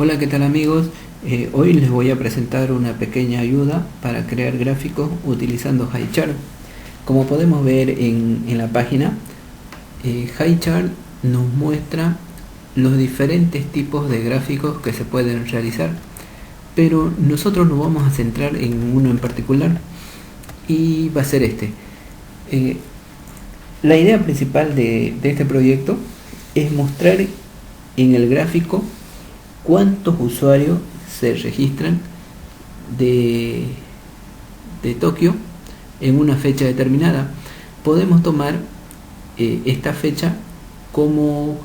Hola, ¿qué tal amigos? Hoy les voy a presentar una pequeña ayuda para crear gráficos utilizando HighChart. Como podemos ver en la página, HighChart nos muestra los diferentes tipos de gráficos que se pueden realizar, pero nosotros nos vamos a centrar en uno en particular y va a ser este. Eh, la idea principal de este proyecto es mostrar en el gráfico cuántos usuarios se registran de, de Tokio en una fecha determinada. Podemos tomar esta fecha como,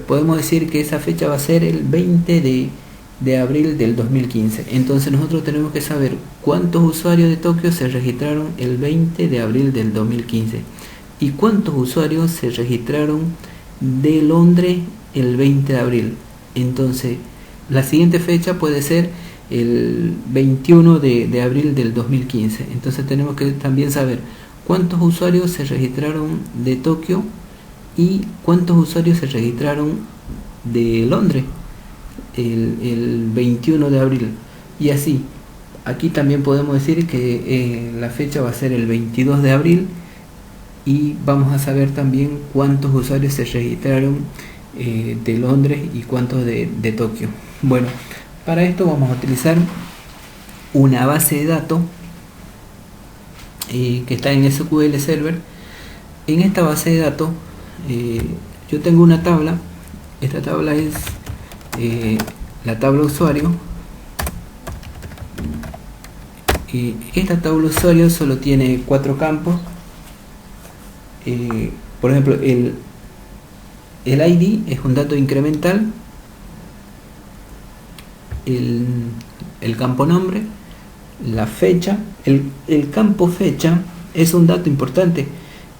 podemos decir que esa fecha va a ser el 20 de abril del 2015. Entonces nosotros tenemos que saber cuántos usuarios de Tokio se registraron el 20 de abril del 2015 y cuántos usuarios se registraron de Londres el 20 de abril. Entonces la siguiente fecha puede ser el 21 de abril del 2015. Entonces tenemos que también saber cuántos usuarios se registraron de Tokio y cuántos usuarios se registraron de Londres el 21 de abril. Y así, aquí también podemos decir que la fecha va a ser el 22 de abril y vamos a saber también cuántos usuarios se registraron de Londres y cuántos de Tokio. Bueno, para esto vamos a utilizar una base de datos que está en SQL Server. En esta base de datos yo tengo una tabla. Esta tabla es la tabla usuario, y esta tabla usuario solo tiene 4 campos. Por ejemplo, el ID es un dato incremental, el campo nombre, la fecha. El campo fecha es un dato importante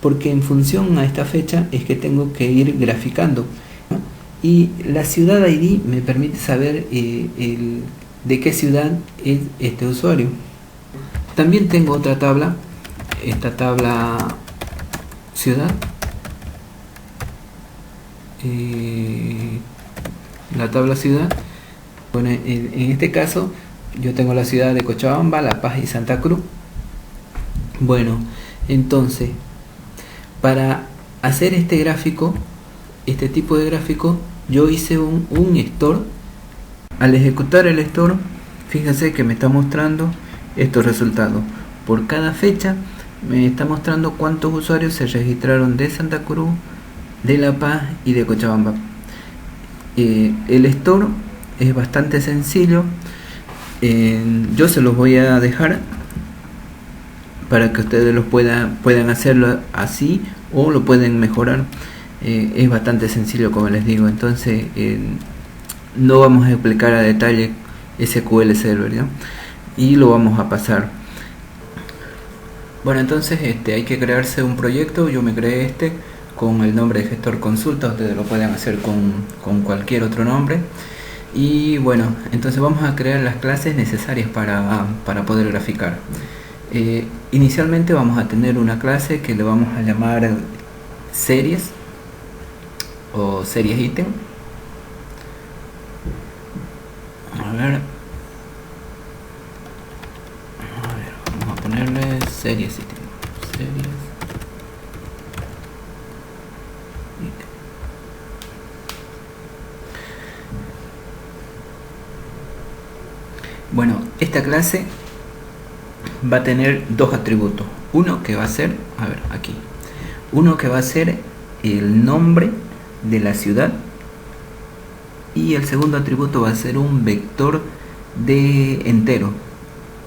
porque en función a esta fecha es que tengo que ir graficando, ¿no? Y la ciudad ID me permite saber de qué ciudad es este usuario. También tengo otra tabla, esta tabla ciudad, la tabla ciudad. Bueno, en este caso yo tengo la ciudad de Cochabamba, La Paz y Santa Cruz. Bueno, entonces para hacer este gráfico, este tipo de gráfico, yo hice un store. Al ejecutar el store, fíjense que me está mostrando estos resultados. Por cada fecha me está mostrando cuántos usuarios se registraron de Santa Cruz, de La Paz y de Cochabamba. El store es bastante sencillo. Yo se los voy a dejar para que ustedes puedan hacerlo así o lo pueden mejorar. Es bastante sencillo, como les digo. Entonces no vamos a explicar a detalle SQL Server, ¿no? Y lo vamos a pasar. Bueno, entonces hay que crearse un proyecto. Yo me creé con el nombre de gestor consulta. Ustedes lo pueden hacer con cualquier otro nombre. Y bueno, entonces vamos a crear las clases necesarias para poder graficar. Inicialmente vamos a tener una clase que le vamos a llamar series o series ítem. Vamos a ponerle series ítem. Bueno, esta clase va a tener dos atributos. Uno que va a ser, uno que va a ser el nombre de la ciudad, y el segundo atributo va a ser un vector de entero.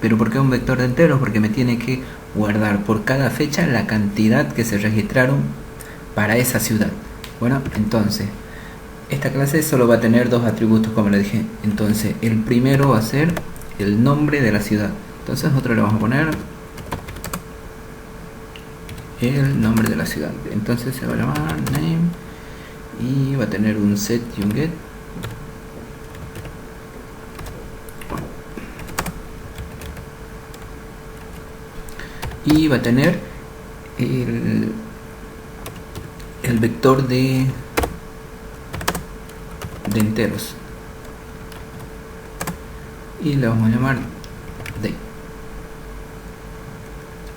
¿Pero por qué un vector de enteros? Porque me tiene que guardar por cada fecha la cantidad que se registraron para esa ciudad. Bueno, entonces esta clase solo va a tener dos atributos, como le dije. Entonces el primero va a ser el nombre de la ciudad. Entonces nosotros le vamos a poner el nombre de la ciudad. Entonces se va a llamar name y va a tener un set y un get. Y va a tener el vector de enteros. y le vamos a llamar day.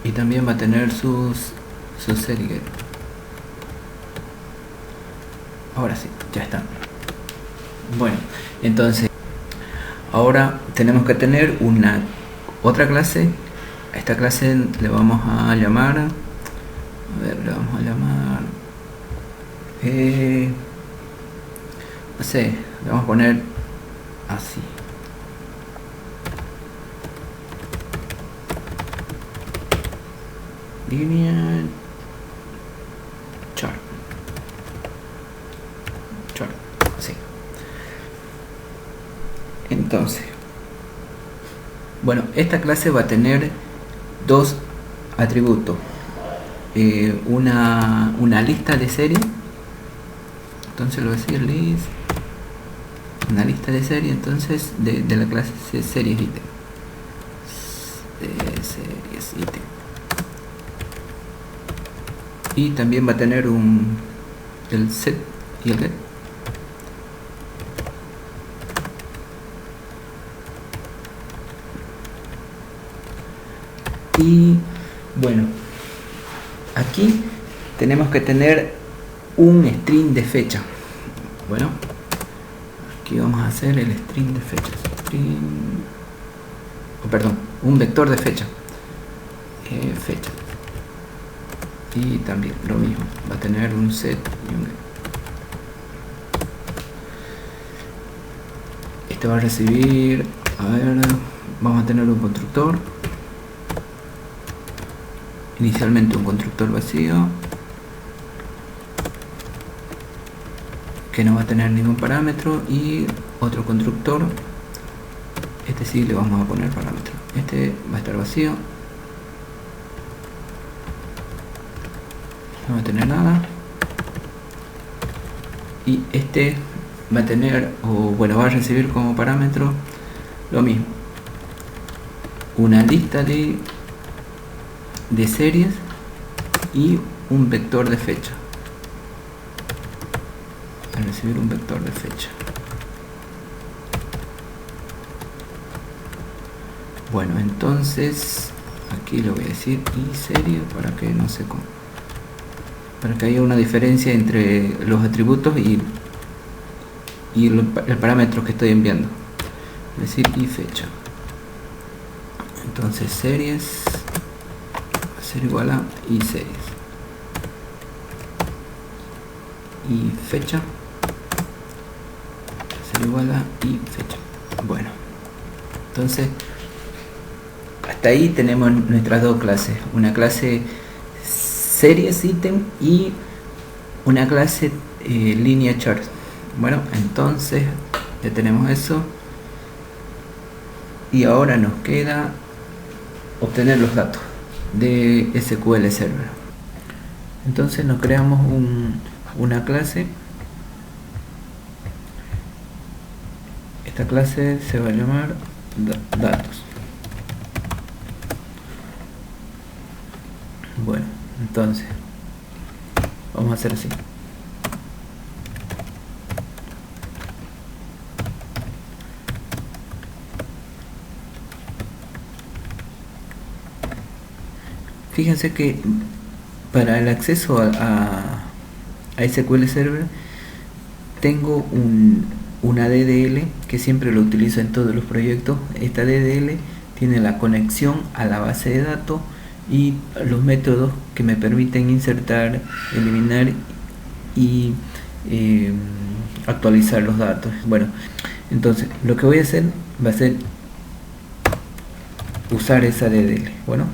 Y también va a tener sus serie. Ahora sí, ya está. Bueno, entonces ahora tenemos que tener una otra clase. A esta clase le vamos a llamar, a ver, le vamos a llamar no sé, le vamos a poner así. Linear chart, así. Entonces, bueno, esta clase va a tener dos atributos, una lista de serie. Entonces lo voy a decir list, una lista de serie, entonces de la clase series item, series item. Y también va a tener el set y el get. Y bueno, aquí tenemos que tener un string de fecha. Bueno, aquí vamos a hacer el string de fecha, un vector de fecha, fecha. Y también lo mismo, va a tener un set y un get. Este va a recibir, a ver, vamos a tener un constructor, inicialmente un constructor vacío que no va a tener ningún parámetro, y otro constructor, este sí le vamos a poner parámetro. Este va a estar vacío, no va a tener nada, y este va a tener, va a recibir como parámetro lo mismo, una lista de series y un vector de fecha. A recibir un vector de fecha. Bueno, entonces aquí le voy a decir y serie para que no se para que haya una diferencia entre los atributos y el parámetro que estoy enviando, es decir, y fecha. Entonces series va a ser igual a y series, y fecha va a ser igual a y fecha. Bueno, entonces hasta ahí tenemos nuestras dos clases, una clase series item y una clase línea chart. Bueno, entonces ya tenemos eso, y ahora nos queda obtener los datos de SQL Server. Entonces nos creamos una clase. Esta clase se va a llamar datos. Bueno, entonces vamos a hacer así. Fíjense que para el acceso a SQL Server tengo una DDL que siempre lo utilizo en todos los proyectos. Esta DDL tiene la conexión a la base de datos y los métodos que me permiten insertar, eliminar y actualizar los datos. Bueno, entonces lo que voy a hacer va a ser usar esa DDL. Bueno,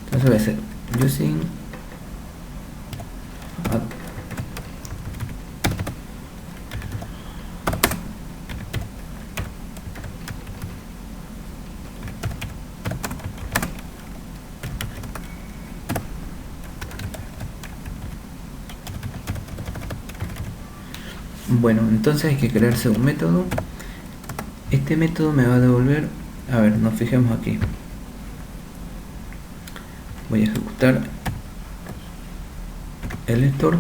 entonces voy a hacer using add. Bueno, entonces hay que crearse un método. Este método me va a devolver, a ver, nos fijemos aquí. Voy a ejecutar el lector.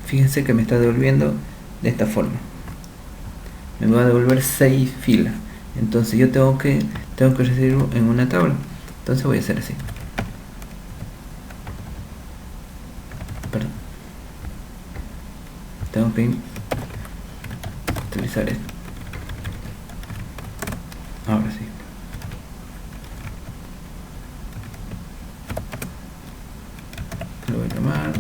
Fíjense que me está devolviendo de esta forma. me va a devolver 6 filas. Entonces yo tengo que recibirlo en una tabla. Entonces voy a hacer así. Perdón. Tengo que utilizar esto. Ahora sí. Lo voy a llamar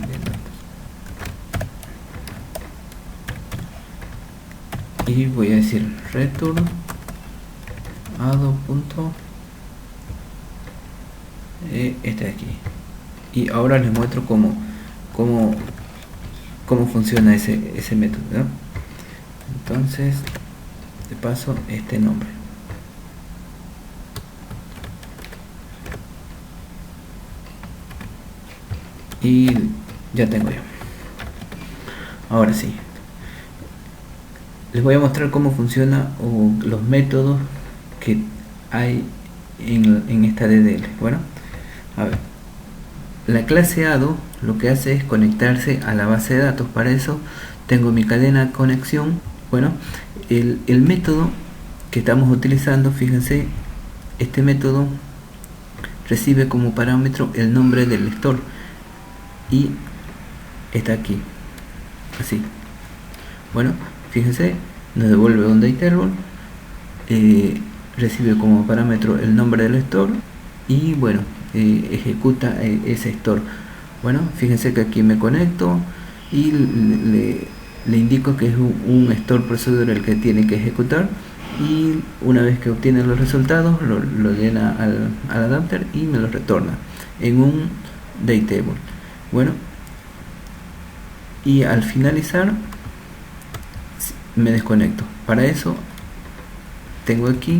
y voy a decir return ado punto este de aquí. Y ahora les muestro cómo funciona ese método, ¿no? Entonces te paso este nombre. Y ya tengo yo. Ahora sí, les voy a mostrar cómo funciona los métodos que hay en esta DDL. Bueno, a ver, la clase ado lo que hace es conectarse a la base de datos. Para eso tengo mi cadena de conexión. Bueno, el método que estamos utilizando, fíjense, este método recibe como parámetro el nombre del lector y está aquí, así. Bueno, fíjense, nos devuelve un dataTable, recibe como parámetro el nombre del lector y bueno, ejecuta ese store. Bueno, fíjense que aquí me conecto y le indico que es un store procedure el que tiene que ejecutar, y una vez que obtiene los resultados lo llena al adapter y me lo retorna en un dataTable. Bueno, y al finalizar me desconecto. Para eso tengo aquí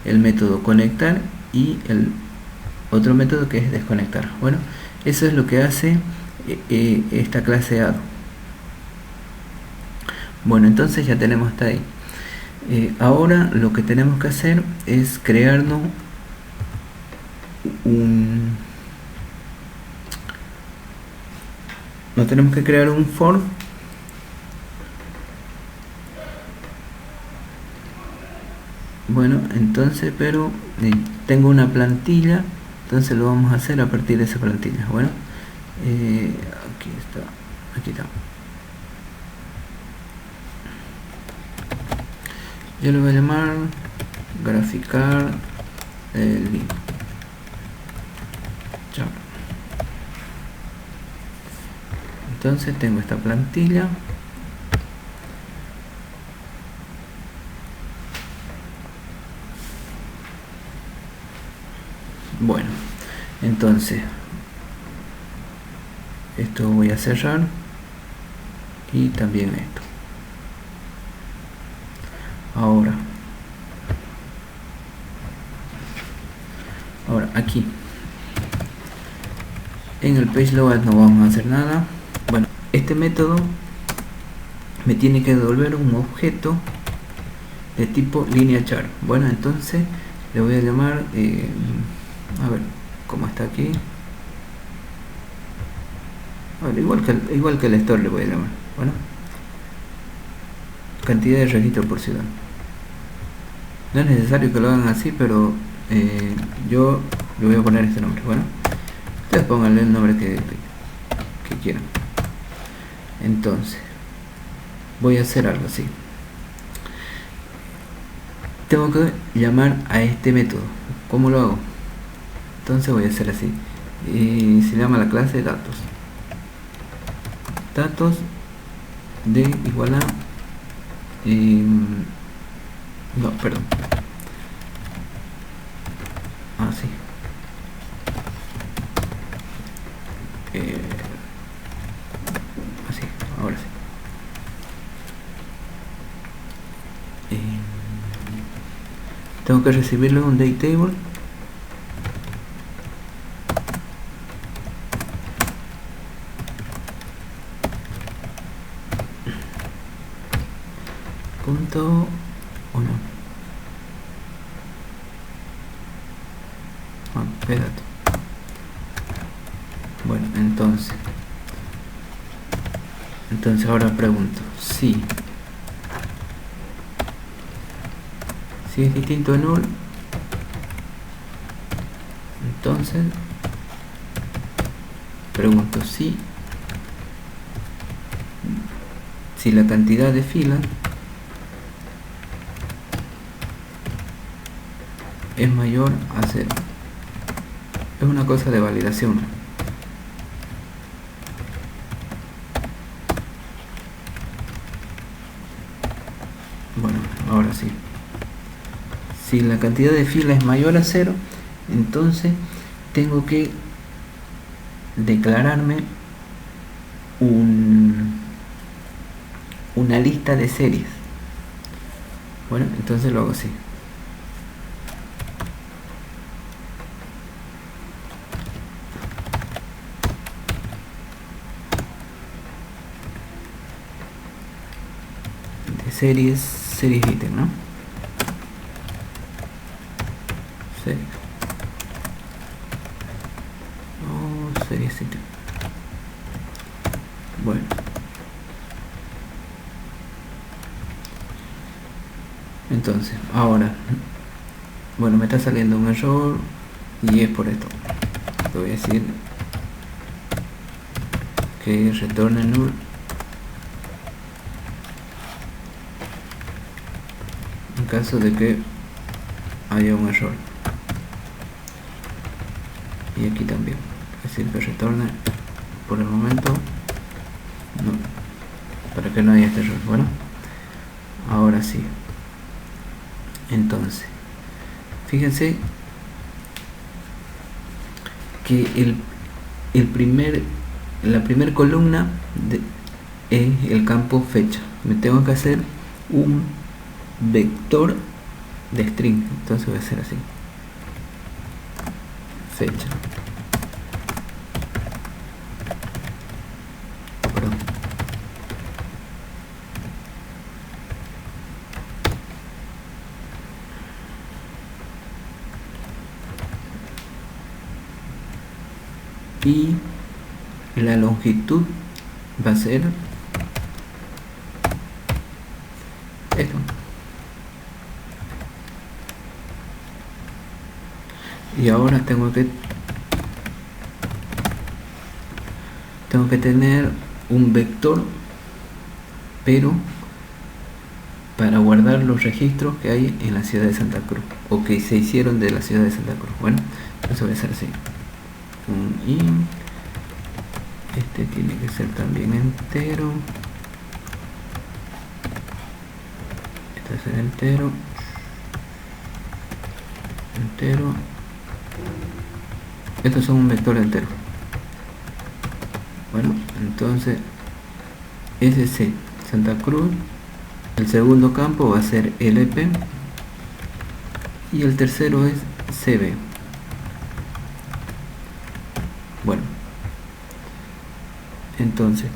el método conectar y el otro método que es desconectar. Bueno, eso es lo que hace esta clase ado. Bueno, entonces ya tenemos hasta ahí. Ahora lo que tenemos que hacer es crearnos tenemos que crear un form. Bueno, entonces, pero tengo una plantilla, entonces lo vamos a hacer a partir de esa plantilla. Bueno, aquí está. Yo le voy a llamar graficar link. Chao. Entonces tengo esta plantilla. Bueno, entonces esto voy a cerrar y también esto. Ahora aquí en el page load no vamos a hacer nada. Bueno, este método me tiene que devolver un objeto de tipo línea char. Bueno, entonces le voy a llamar a ver cómo está aquí. A ver, igual que el store le voy a llamar. Bueno, cantidad de registro por ciudad. No es necesario que lo hagan así, pero yo le voy a poner este nombre. Bueno, ustedes pónganle el nombre que quieran. Entonces voy a hacer algo así. Tengo que llamar a este método. ¿Cómo lo hago? Entonces voy a hacer así. Y se llama la clase datos. Datos de igual a no, perdón. Sí. Así, ahora sí. Tengo que recibirlo en un dataTable. Punto 1. Espérate. Bueno, entonces ahora pregunto si Si es distinto a null, entonces pregunto si la cantidad de filas es mayor a 0. Es una cosa de validación. Bueno, ahora sí. Si la cantidad de filas es mayor a 0, entonces tengo que declararme una lista de series. Bueno, entonces lo hago así. De series ítem, ¿no? Series. Series ítem. Bueno. Entonces, ahora, bueno, me está saliendo un error y es por esto. Le voy a decir que retorne null en caso de que haya un error. Y aquí también, es decir, que retorne por el momento no, para que no haya este error. Bueno, ahora sí. Entonces, fíjense que la primera columna es el campo fecha. Me tengo que hacer un vector de string, entonces voy a hacer así: fecha. Y la longitud va a ser esto. Y ahora tengo que tener un vector, pero para guardar los registros que hay en la ciudad de Santa Cruz, o que se hicieron de la ciudad de Santa Cruz. Bueno, eso va a ser así: un int, este tiene que ser también entero, este va a ser entero, estos son un vector entero. Bueno, entonces SC Santa Cruz, el segundo campo va a ser LP y el tercero es CB. Bueno, entonces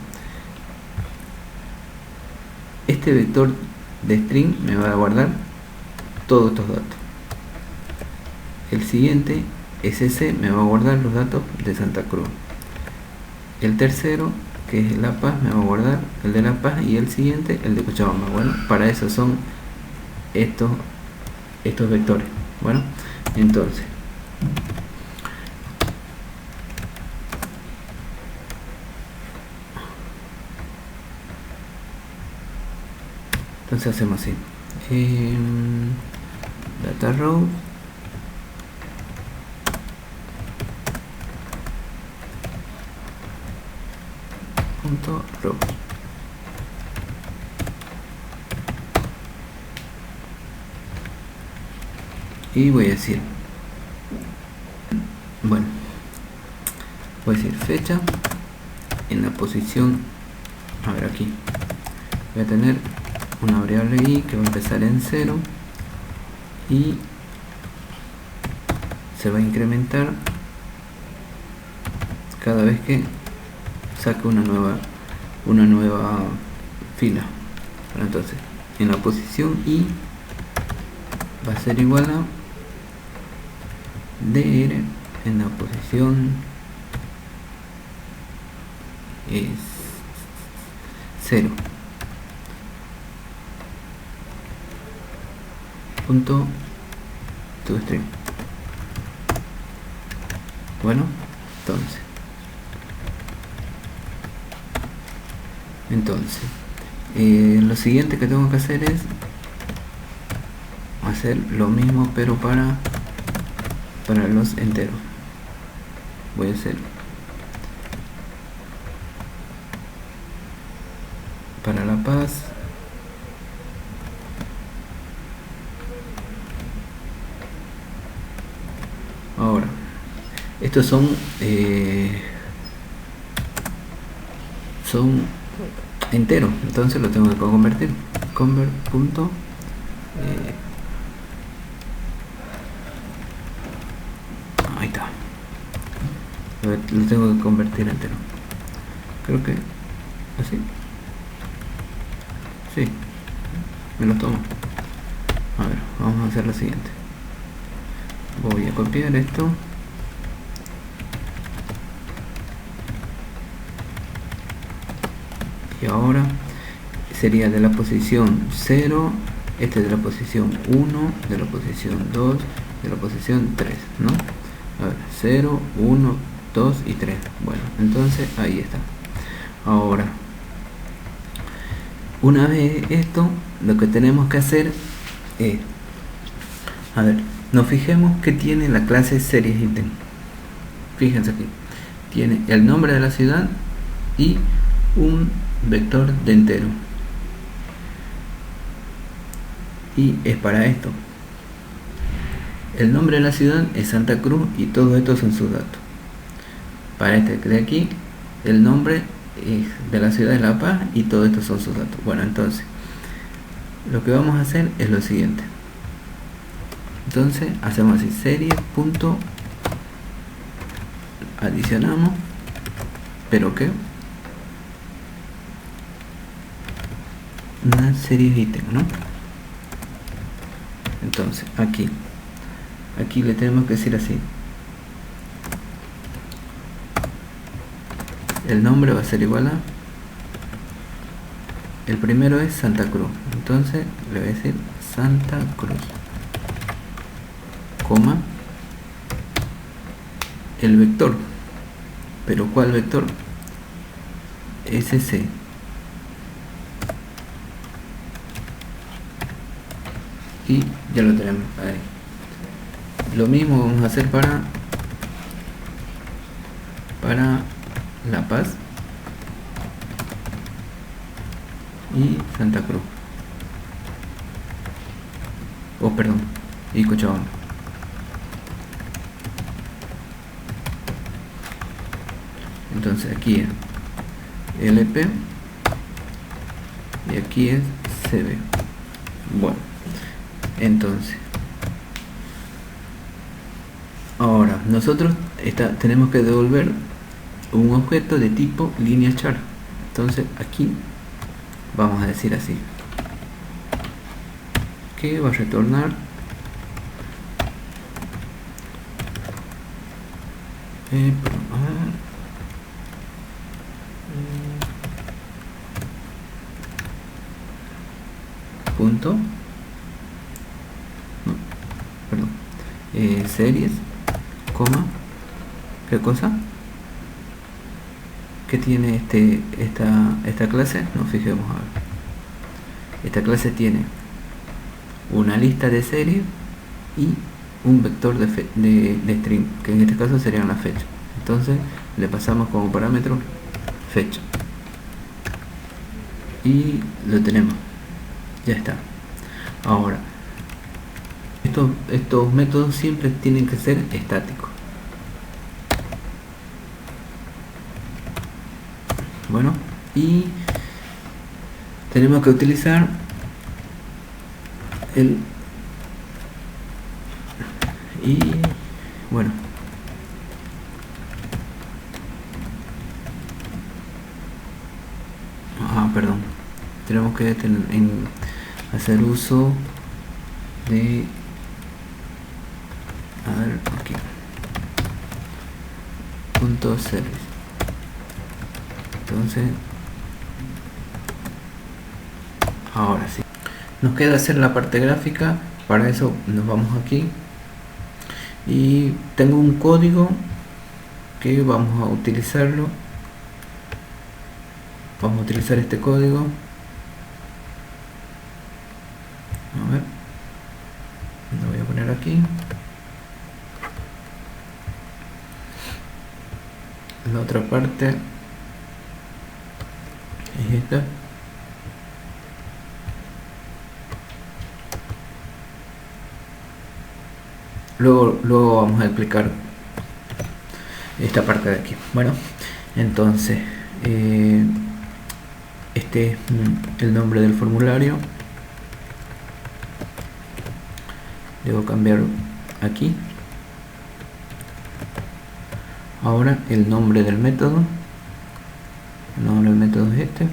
este vector de string me va a guardar todos estos datos. El siguiente SC me va a guardar los datos de Santa Cruz. El tercero, que es La Paz, me va a guardar el de La Paz, y el siguiente el de Cochabamba. Bueno, para eso son estos vectores. Bueno, entonces hacemos así: data row .row. Y voy a decir, bueno, voy a decir fecha en la posición, a ver, aquí voy a tener una variable i que va a empezar en 0 y se va a incrementar cada vez que saque una nueva fila. Bueno, entonces en la posición i va a ser igual a dr en la posición es 0. punto toString. Bueno, entonces lo siguiente que tengo que hacer es hacer lo mismo, pero para los enteros. Voy a hacer para La Paz, ahora estos son enteros, entonces lo tengo que convertir. Convert punto ahí está, lo tengo que convertir entero, creo que así, sí, me lo tomo. A ver, vamos a hacer lo siguiente. Voy a copiar esto, y ahora sería de la posición 0, este de la posición 1, de la posición 2, de la posición 3, ¿no? A ver, 0, 1, 2 y 3. Bueno, entonces ahí está. Ahora, una vez esto, lo que tenemos que hacer es, a ver, nos fijemos que tiene la clase series item. Fíjense aquí, tiene el nombre de la ciudad y un vector de entero, y es para esto. El nombre de la ciudad es Santa Cruz y todos estos son sus datos. Para este de aquí, el nombre es de la ciudad de La Paz y todos estos son sus datos. Bueno, entonces lo que vamos a hacer es lo siguiente. Entonces hacemos así, serie punto adicionamos, pero que una serie de ítems, ¿no? Entonces aquí le tenemos que decir así, el nombre va a ser igual a, el primero es Santa Cruz, entonces le voy a decir Santa Cruz, coma, el vector, pero ¿cuál vector? SC. Y ya lo tenemos ahí. Lo mismo vamos a hacer para La Paz y Santa Cruz, perdón, y Cochabamba. Entonces aquí es LP y aquí es CB. Bueno, entonces ahora nosotros tenemos que devolver un objeto de tipo línea char. Entonces aquí vamos a decir así, que va a retornar punto, no, perdón, series, coma, ¿qué cosa? ¿Qué tiene esta clase? Nos fijemos a ver. Esta clase tiene una lista de series y un vector de string, que en este caso sería la fecha. Entonces le pasamos como parámetro fecha y lo tenemos, ya está. Ahora estos métodos siempre tienen que ser estáticos. Bueno, y tenemos que utilizar bueno, perdón, tenemos que hacer uso de, a ver, aquí punto series. Entonces ahora sí nos queda hacer la parte gráfica Para eso nos vamos aquí y tengo un código que vamos a utilizarlo. Vamos a utilizar este código. A ver, lo voy a poner aquí. La otra parte es esta. Luego vamos a explicar esta parte de aquí. Bueno, entonces este es el nombre del formulario. Debo cambiar aquí. Ahora el nombre del método. El nombre del método es este.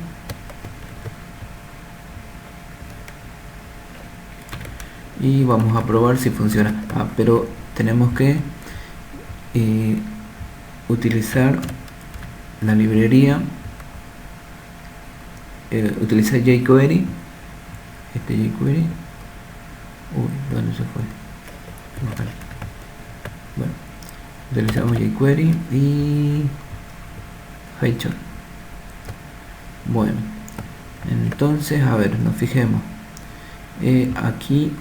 Y vamos a probar si funciona. Pero tenemos que utilizar la librería, utilizar jQuery. Este jQuery. Uy, ¿dónde se fue? Bueno, utilizamos jQuery y Highchart. Bueno, entonces a ver, nos fijemos. Aquí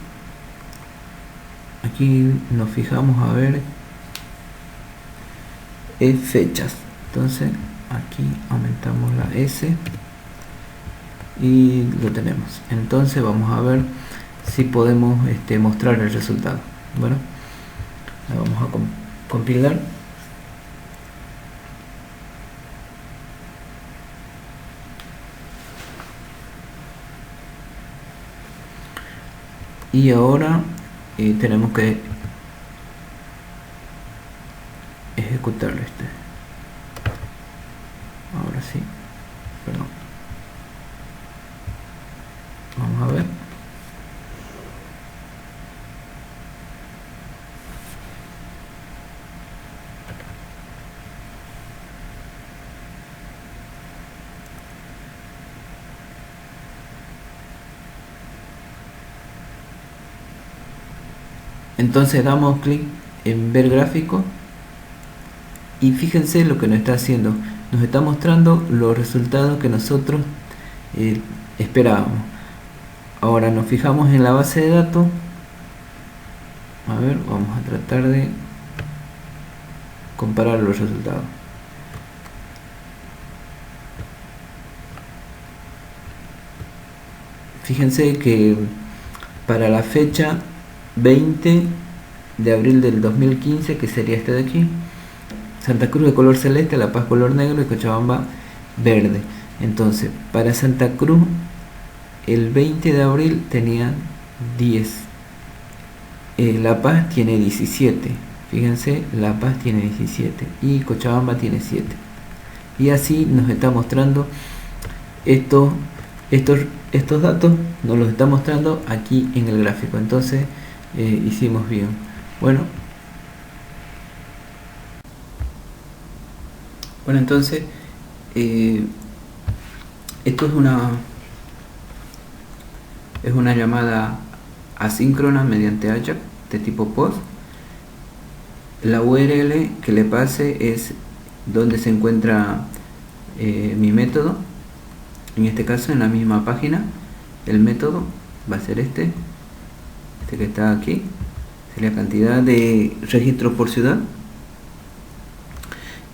nos fijamos, a ver, fechas. Entonces aquí aumentamos la S y lo tenemos. Entonces vamos a ver si podemos mostrar el resultado. Bueno, la vamos a compilar. Y ahora tenemos que ejecutarlo. Ahora sí, perdón. Vamos a ver. Entonces damos clic en ver gráfico y fíjense lo que nos está haciendo. Nos está mostrando los resultados que nosotros esperábamos. Ahora nos fijamos en la base de datos. A ver, vamos a tratar de comparar los resultados. Fíjense que para la fecha 20 de abril del 2015, que sería este de aquí, Santa Cruz de color celeste, La Paz color negro y Cochabamba verde. Entonces, para Santa Cruz, el 20 de abril tenía 10. La Paz tiene 17. Fíjense, La Paz tiene 17 y Cochabamba tiene 7. Y así nos está mostrando estos datos, nos los está mostrando aquí en el gráfico. Entonces hicimos bien. Bueno, entonces esto es una llamada asíncrona mediante AJAX de tipo POST. La URL que le pase es donde se encuentra mi método. En este caso, en la misma página, el método va a ser este que está aquí. Sería cantidad de registros por ciudad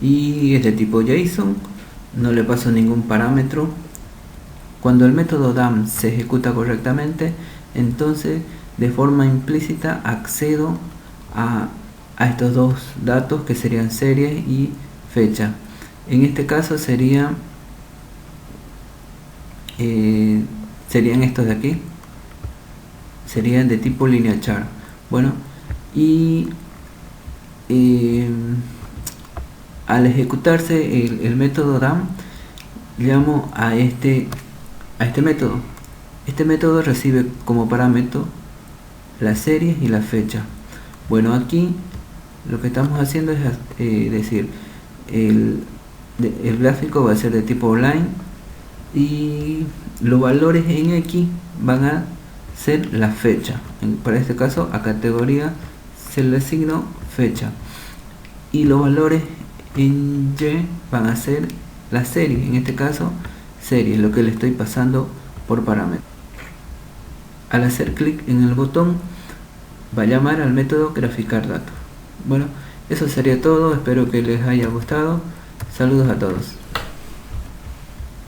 y es de tipo JSON. No le paso ningún parámetro. Cuando el método DAM se ejecuta correctamente, entonces de forma implícita accedo a estos dos datos que serían serie y fecha. En este caso serían estos de aquí, serían de tipo linear chart. Bueno, y al ejecutarse el método DAM, llamo a este método. Este método recibe como parámetro la serie y la fecha. Bueno, aquí lo que estamos haciendo es decir, el gráfico va a ser de tipo line y los valores en X van a ser la fecha. Para este caso, a categoría se le asigno fecha, y los valores en Y van a ser la serie, en este caso serie, lo que le estoy pasando por parámetro. Al hacer clic en el botón va a llamar al método graficar datos. Bueno, eso sería todo, espero que les haya gustado. Saludos a todos.